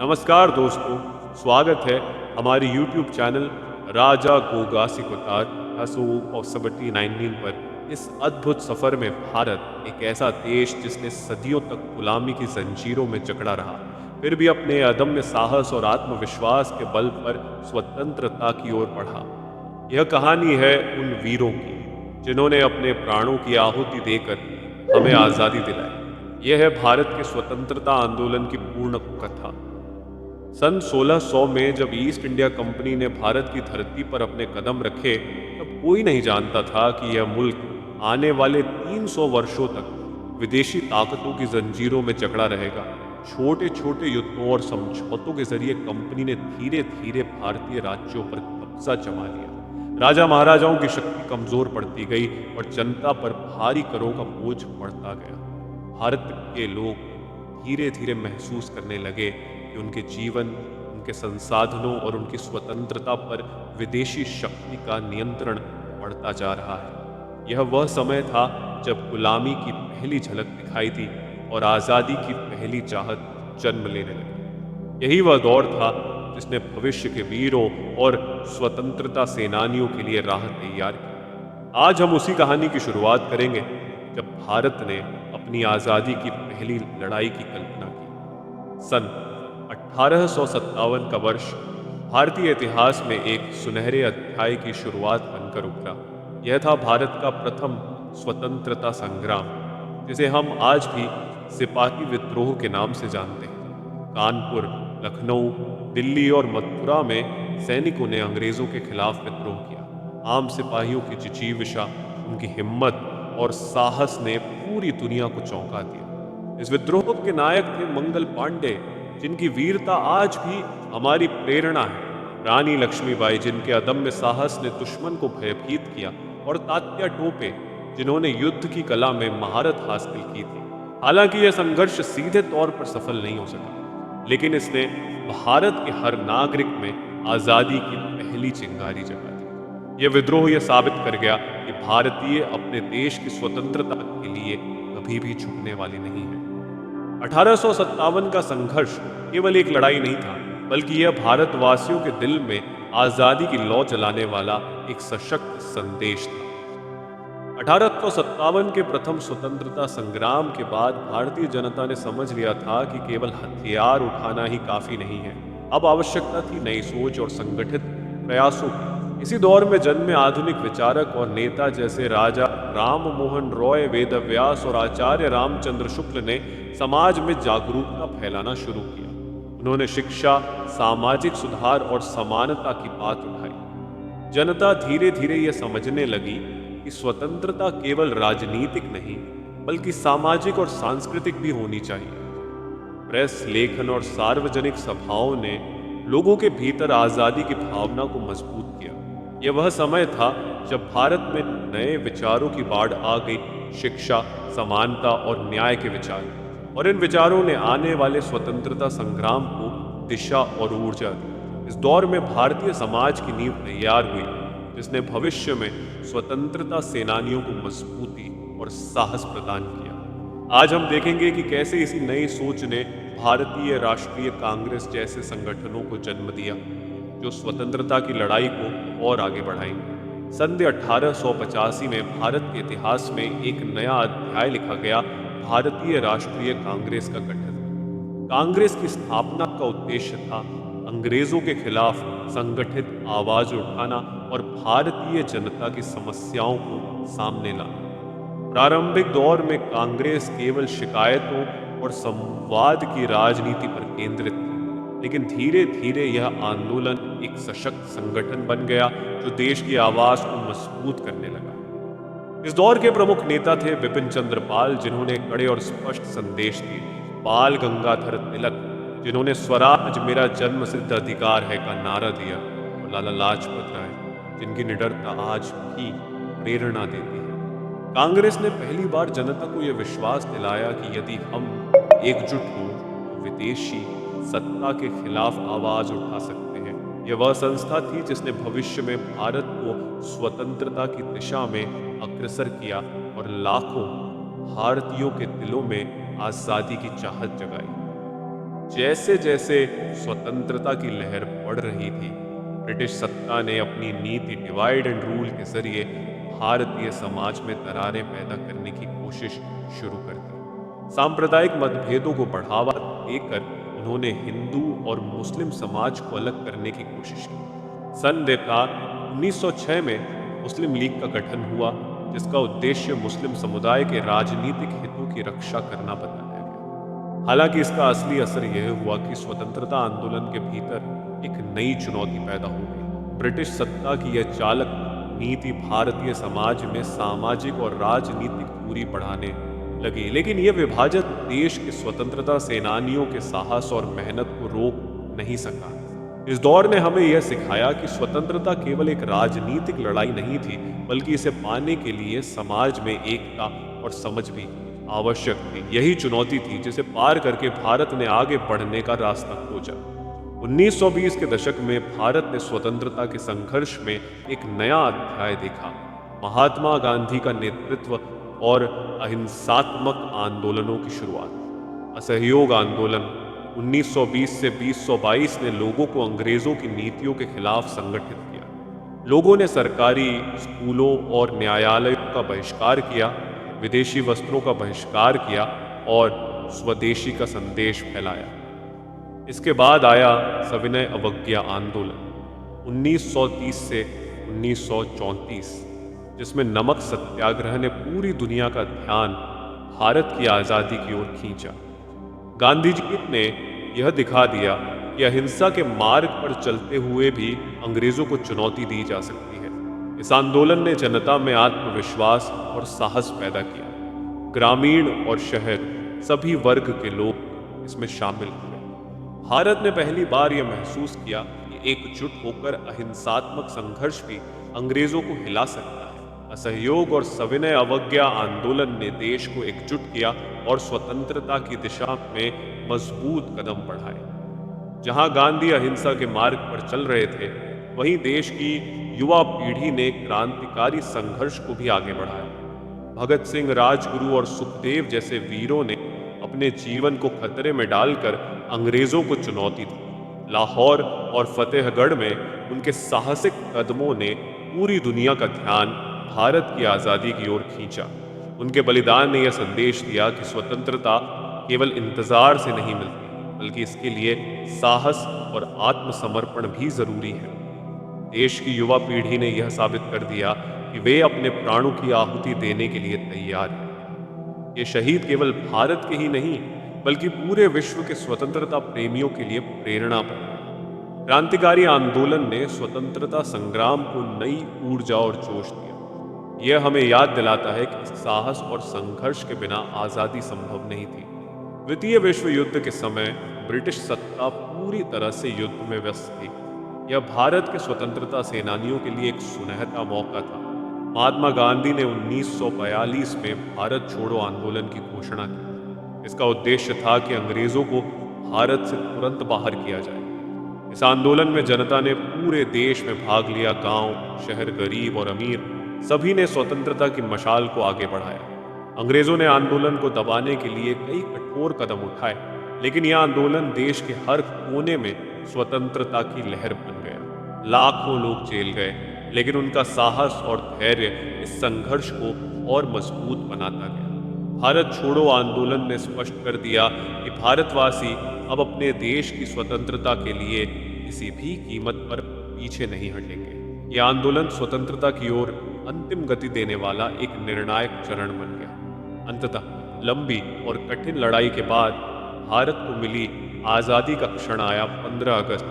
नमस्कार दोस्तों, स्वागत है हमारे YouTube चैनल राजा गोगासी कोतार हसो ऑफ 1719 पर। इस अद्भुत सफर में भारत एक ऐसा देश जिसने सदियों तक गुलामी की जंजीरों में जकड़ा रहा, फिर भी अपने अदम्य साहस और आत्मविश्वास के बल पर स्वतंत्रता की ओर बढ़ा। यह कहानी है उन वीरों की जिन्होंने अपने प्राणों की आहुति देकर हमें आज़ादी दिलाई। यह है भारत के स्वतंत्रता आंदोलन की पूर्ण कथा। सन 1600 में जब ईस्ट इंडिया कंपनी ने भारत की धरती पर अपने कदम रखे, तब कोई नहीं जानता था कि यह मुल्क आने वाले 300 वर्षों तक विदेशी ताकतों की जंजीरों में जकड़ा रहेगा। छोटे छोटे युद्धों और समझौतों के जरिए कंपनी ने धीरे धीरे भारतीय राज्यों पर कब्जा जमा लिया। राजा महाराजाओं की शक्ति कमजोर पड़ती गई और जनता पर भारी करों का बोझ बढ़ता गया। भारत के लोग धीरे धीरे महसूस करने लगे कि उनके जीवन, उनके संसाधनों और उनकी स्वतंत्रता पर विदेशी शक्ति का नियंत्रण बढ़ता जा रहा है। यह वह समय था जब गुलामी की पहली झलक दिखाई थी और आज़ादी की पहली चाहत जन्म लेने लगी। यही वह दौर था जिसने भविष्य के वीरों और स्वतंत्रता सेनानियों के लिए राह तैयार की। आज हम उसी कहानी की शुरुआत करेंगे जब भारत ने अपनी आज़ादी की पहली लड़ाई की कल्पना की। सन 1857 का वर्ष भारतीय इतिहास में एक सुनहरे अध्याय की शुरुआत बनकर उभरा। यह था भारत का प्रथम स्वतंत्रता संग्राम, जिसे हम आज भी सिपाही विद्रोह के नाम से जानते हैं। कानपुर, लखनऊ, दिल्ली और मथुरा में सैनिकों ने अंग्रेजों के खिलाफ विद्रोह किया। आम सिपाहियों की जिजीविषा, उनकी हिम्मत और साहस ने पूरी दुनिया को चौंका दिया। इस विद्रोह के नायक थे मंगल पांडे, जिनकी वीरता आज भी हमारी प्रेरणा है। रानी लक्ष्मीबाई, जिनके अदम्य साहस ने दुश्मन को भयभीत किया, और तात्या टोपे, जिन्होंने युद्ध की कला में महारत हासिल की थी। हालांकि यह संघर्ष सीधे तौर पर सफल नहीं हो सका, लेकिन इसने भारत के हर नागरिक में आज़ादी की पहली चिंगारी जगा दी। यह विद्रोह यह साबित कर गया कि भारतीय अपने देश की स्वतंत्रता के लिए कभी भी झुकने वाले नहीं हैं। 1857 का संघर्ष केवल एक लड़ाई नहीं था, बल्कि यह भारतवासियों के दिल में आज़ादी की लौ जलाने वाला एक सशक्त संदेश था। 1857 के प्रथम स्वतंत्रता संग्राम के बाद भारतीय जनता ने समझ लिया था कि केवल हथियार उठाना ही काफी नहीं है। अब आवश्यकता थी नई सोच और संगठित प्रयासों की। इसी दौर में जन्मे आधुनिक विचारक और नेता जैसे राजा राम मोहन रॉय, वेदव्यास और आचार्य रामचंद्र शुक्ल ने समाज में जागरूकता फैलाना शुरू किया। उन्होंने शिक्षा, सामाजिक सुधार और समानता की बात उठाई। जनता धीरे धीरे यह समझने लगी कि स्वतंत्रता केवल राजनीतिक नहीं, बल्कि सामाजिक और सांस्कृतिक भी होनी चाहिए। प्रेस, लेखन और सार्वजनिक सभाओं ने लोगों के भीतर आज़ादी की भावना को मजबूत किया। यह वह समय था जब भारत में नए विचारों की बाढ़ आ गई। शिक्षा, समानता और न्याय के विचार, और इन विचारों ने आने वाले स्वतंत्रता संग्राम को दिशा और ऊर्जा दी। इस दौर में भारतीय समाज की नींव तैयार हुई, जिसने भविष्य में स्वतंत्रता सेनानियों को मजबूती और साहस प्रदान किया। आज हम देखेंगे कि कैसे इसी नई सोच ने भारतीय राष्ट्रीय कांग्रेस जैसे संगठनों को जन्म दिया, जो स्वतंत्रता की लड़ाई को और आगे बढ़ाएंगे। सन 1885 में भारत के इतिहास में एक नया अध्याय लिखा गया, भारतीय राष्ट्रीय कांग्रेस का गठन। कांग्रेस की स्थापना का उद्देश्य था अंग्रेजों के खिलाफ संगठित आवाज उठाना और भारतीय जनता की समस्याओं को सामने लाना। प्रारंभिक दौर में कांग्रेस केवल शिकायतों और संवाद की राजनीति पर केंद्रित थी, लेकिन धीरे धीरे यह आंदोलन एक सशक्त संगठन बन गया जो देश की आवाज को मजबूत करने लगा। इस दौर के प्रमुख नेता थे बिपिन चंद्र पाल, जिन्होंने कड़े और स्पष्ट संदेश दिए। बाल गंगाधर तिलक, जिन्होंने स्वराज मेरा जन्म सिद्ध अधिकार है का नारा दिया। और लाला लाजपत राय, जिनकी निडरता आज भी प्रेरणा देती है। कांग्रेस ने पहली बार जनता को यह विश्वास दिलाया कि यदि हम एकजुट हों तो विदेशी सत्ता के खिलाफ आवाज उठा सकते हैं। यह वह संस्था थी जिसने भविष्य में भारत को स्वतंत्रता की दिशा में अग्रसर किया और लाखों भारतीयों के दिलों में आजादी की चाहत जगाई। जैसे जैसे स्वतंत्रता की लहर बढ़ रही थी, ब्रिटिश सत्ता ने अपनी नीति डिवाइड एंड रूल के जरिए भारतीय समाज में दरारें पैदा करने की कोशिश शुरू कर दी। सांप्रदायिक मतभेदों को बढ़ावा देकर उन्होंने हिंदू और मुस्लिम समाज को अलग करने की कोशिश की। सन 1906 में मुस्लिम लीग का गठन हुआ, जिसका उद्देश्य मुस्लिम समुदाय के राजनीतिक हितों की रक्षा करना बताया गया। हालांकि इसका असली असर यह हुआ कि स्वतंत्रता आंदोलन के भीतर एक नई चुनौती पैदा हो गई। ब्रिटिश सत्ता की यह चालक नीति भारतीय समाज में सामाजिक और राजनीतिक दूरी बढ़ाने लगी, लेकिन यह विभाजन देश के स्वतंत्रता सेनानियों के साहस और मेहनत को रोक नहीं सका। इस दौर ने हमें यह सिखाया कि स्वतंत्रता केवल एक राजनीतिक लड़ाई नहीं थी, बल्कि इसे पाने के लिए समाज में एकता और समझ भी आवश्यक थी। यही चुनौती थी जिसे पार करके भारत ने आगे बढ़ने का रास्ता खोजा। 1920 के दशक में भारत ने स्वतंत्रता के संघर्ष में एक नया अध्याय देखा। महात्मा गांधी का नेतृत्व और अहिंसात्मक आंदोलनों की शुरुआत। असहयोग आंदोलन 1920 से 2022 ने लोगों को अंग्रेजों की नीतियों के खिलाफ संगठित किया। लोगों ने सरकारी स्कूलों और न्यायालयों का बहिष्कार किया, विदेशी वस्त्रों का बहिष्कार किया और स्वदेशी का संदेश फैलाया। इसके बाद आया सविनय अवज्ञा आंदोलन 1930 से 1934, जिसमें नमक सत्याग्रह ने पूरी दुनिया का ध्यान भारत की आज़ादी की ओर खींचा। गांधी जी ने यह दिखा दिया कि अहिंसा के मार्ग पर चलते हुए भी अंग्रेजों को चुनौती दी जा सकती है। इस आंदोलन ने जनता में आत्मविश्वास और साहस पैदा किया। ग्रामीण और शहर सभी वर्ग के लोग इसमें शामिल हुए। भारत ने पहली बार यह महसूस किया कि एकजुट होकर अहिंसात्मक संघर्ष भी अंग्रेजों को हिला सकता है। असहयोग और सविनय अवज्ञा आंदोलन ने देश को एकजुट किया और स्वतंत्रता की दिशा में मजबूत कदम बढ़ाए। जहां गांधी अहिंसा के मार्ग पर चल रहे थे, वहीं देश की युवा पीढ़ी ने क्रांतिकारी संघर्ष को भी आगे बढ़ाया। भगत सिंह, राजगुरु और सुखदेव जैसे वीरों ने अपने जीवन को खतरे में डालकर अंग्रेजों को चुनौती दी। लाहौर और फतेहगढ़ में उनके साहसिक कदमों ने पूरी दुनिया का ध्यान भारत की आज़ादी की ओर खींचा। उनके बलिदान ने यह संदेश दिया कि स्वतंत्रता केवल इंतजार से नहीं मिलती, बल्कि इसके लिए साहस और आत्मसमर्पण भी जरूरी है। देश की युवा पीढ़ी ने यह साबित कर दिया कि वे अपने प्राणों की आहुति देने के लिए तैयार हैं। ये शहीद केवल भारत के ही नहीं, बल्कि पूरे विश्व के स्वतंत्रता प्रेमियों के लिए प्रेरणा बने। क्रांतिकारी आंदोलन ने स्वतंत्रता संग्राम को नई ऊर्जा और जोश दिया। यह हमें याद दिलाता है कि साहस और संघर्ष के बिना आज़ादी संभव नहीं थी। द्वितीय विश्व युद्ध के समय ब्रिटिश सत्ता पूरी तरह से युद्ध में व्यस्त थी। यह भारत के स्वतंत्रता सेनानियों के लिए एक सुनहरा मौका था। महात्मा गांधी ने 1942 में भारत छोड़ो आंदोलन की घोषणा की। इसका उद्देश्य था कि अंग्रेजों को भारत से तुरंत बाहर किया जाए। इस आंदोलन में जनता ने पूरे देश में भाग लिया। गांव, शहर, गरीब और अमीर सभी ने स्वतंत्रता की मशाल को आगे बढ़ाया। अंग्रेजों ने आंदोलन को दबाने के लिए कई कठोर कदम उठाए, लेकिन यह आंदोलन देश के हर कोने में स्वतंत्रता की लहर बन गया। लाखों लोग जेल गए, लेकिन उनका साहस और धैर्य इस संघर्ष को और मजबूत बनाता गया। भारत छोड़ो आंदोलन ने स्पष्ट कर दिया कि भारतवासी अब अपने देश की स्वतंत्रता के लिए किसी भी कीमत पर पीछे नहीं हटेंगे। यह आंदोलन स्वतंत्रता की ओर अंतिम गति देने वाला एक निर्णायक चरण बन गया। अंततः लंबी और कठिन लड़ाई के बाद भारत को मिली आज़ादी का क्षण आया 15 अगस्त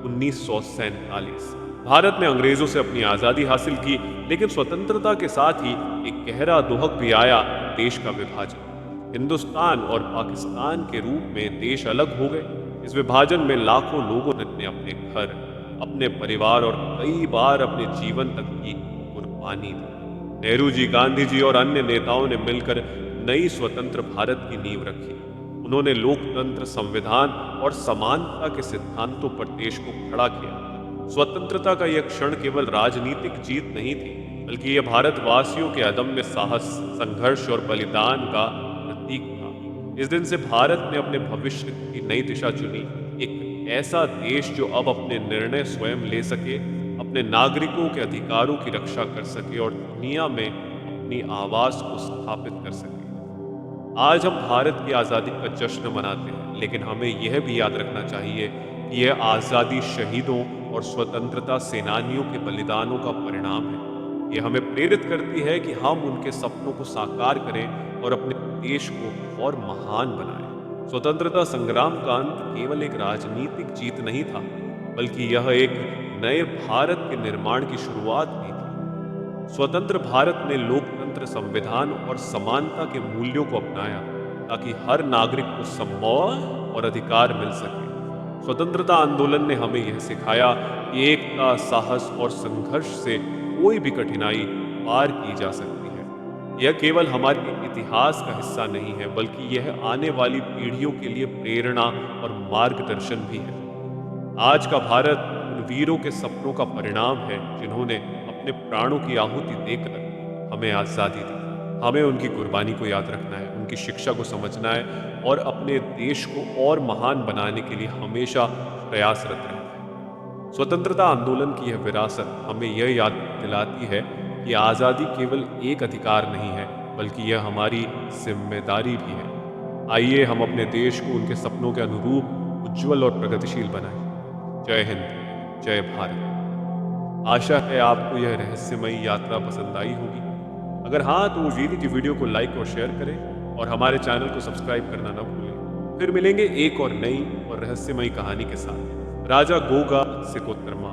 1947। भारत ने अंग्रेजों से अपनी आज़ादी हासिल की, लेकिन स्वतंत्रता के साथ ही एक गहरा दुहक भी आया, देश का विभाजन। हिंदुस्तान और पाकिस्तान के रूप में देश अलग हो गए। इस विभाजन में लाखों लोगों ने अपने घर, अपने परिवार और कई बार अपने जीवन तक की कुर्बानी दी। नेहरू जी, गांधी जी और अन्य नेताओं ने मिलकर नई स्वतंत्र भारत की नींव रखी। उन्होंने लोकतंत्र, संविधान और समानता के सिद्धांतों पर देश को खड़ा किया। स्वतंत्रता का यह क्षण केवल राजनीतिक जीत नहीं थी, बल्कि यह भारतवासियों के अदम्य साहस, संघर्ष और बलिदान का प्रतीक था। इस दिन से भारत ने अपने भविष्य की नई दिशा चुनी, एक ऐसा देश जो अब अपने निर्णय स्वयं ले सके, अपने नागरिकों के अधिकारों की रक्षा कर सके और दुनिया में अपनी आवाज को स्थापित कर सके। आज हम भारत की आज़ादी का जश्न मनाते हैं, लेकिन हमें यह भी याद रखना चाहिए कि यह आज़ादी शहीदों और स्वतंत्रता सेनानियों के बलिदानों का परिणाम है। यह हमें प्रेरित करती है कि हम उनके सपनों को साकार करें और अपने देश को और महान बनाएं। स्वतंत्रता संग्राम का अंत केवल एक राजनीतिक जीत नहीं था, बल्कि यह एक नए भारत के निर्माण की शुरुआत भी थी। स्वतंत्र भारत ने लोकतंत्र, संविधान और समानता के मूल्यों को अपनाया ताकि हर नागरिक को सम्मान और अधिकार मिल सके। स्वतंत्रता आंदोलन ने हमें यह सिखाया कि एकता, साहस और संघर्ष से कोई भी कठिनाई पार की जा सकती है। यह केवल हमारे इतिहास का हिस्सा नहीं है, बल्कि यह आने वाली पीढ़ियों के लिए प्रेरणा और मार्गदर्शन भी है। आज का भारत उन वीरों के सपनों का परिणाम है जिन्होंने अपने प्राणों की आहुति देकर हमें आज़ादी दी। हमें उनकी कुर्बानी को याद रखना है, उनकी शिक्षा को समझना है और अपने देश को और महान बनाने के लिए हमेशा प्रयासरत रहना है। स्वतंत्रता आंदोलन की यह विरासत हमें यह याद दिलाती है कि आज़ादी केवल एक अधिकार नहीं है, बल्कि यह हमारी जिम्मेदारी भी है। आइए हम अपने देश को उनके सपनों के अनुरूप उज्जवल और प्रगतिशील बनाएं। जय हिंद, जय भारत। आशा है आपको यह रहस्यमयी यात्रा पसंद आई होगी। अगर हाँ, तो जी वीडियो को लाइक और शेयर करें और हमारे चैनल को सब्सक्राइब करना न भूलें। फिर मिलेंगे एक और नई और रहस्यमयी कहानी के साथ। राजा गोगा सिकोत्तरमा।